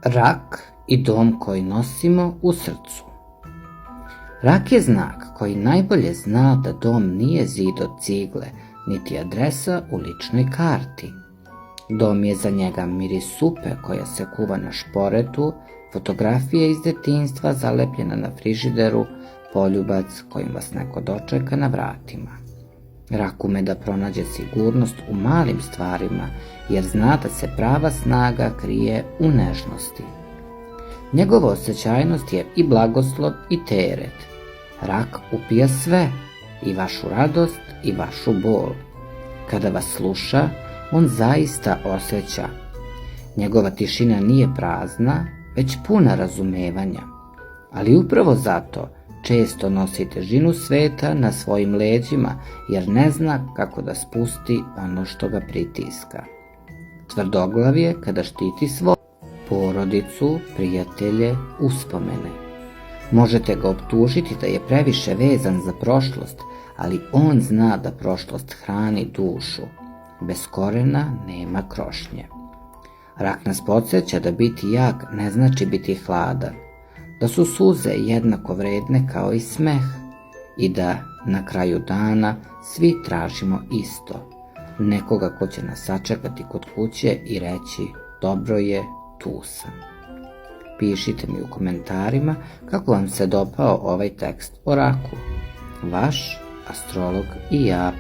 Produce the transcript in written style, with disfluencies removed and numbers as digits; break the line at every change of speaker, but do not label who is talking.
Rak i dom koji nosimo u srcu. Rak je znak koji najbolje zna da dom nije zid od cigle, niti adresa u ličnoj karti. Dom je za njega miris supe koja se kuva na šporetu, fotografije iz detinjstva zalepljena na frižideru, poljubac kojim vas neko dočeka na vratima. Rak ume da pronađe sigurnost u malim stvarima, jer zna da se prava snaga krije u nežnosti. Njegova osjećajnost je i blagoslov i teret. Rak upija sve, i vašu radost i vašu bol. Kada vas sluša, on zaista osjeća. Njegova tišina nije prazna, već puna razumevanja. Ali upravo zato često nosi težinu sveta na svojim leđima, jer ne zna kako da spusti ono što ga pritiska. Tvrdoglav je kada štiti svoju porodicu, prijatelje, uspomene. Možete ga optužiti da je previše vezan za prošlost, ali on zna da prošlost hrani dušu. Bez korena nema krošnje. Rak nas podsjeća da biti jak ne znači biti hladan, da su suze jednako vredne kao i smeh i da na kraju dana svi tražimo isto. Nekoga ko će nas sačekati kod kuće i reći dobro je, tu sam. Pišite mi u komentarima kako vam se dopao ovaj tekst o raku. Vaš astrolog i ja.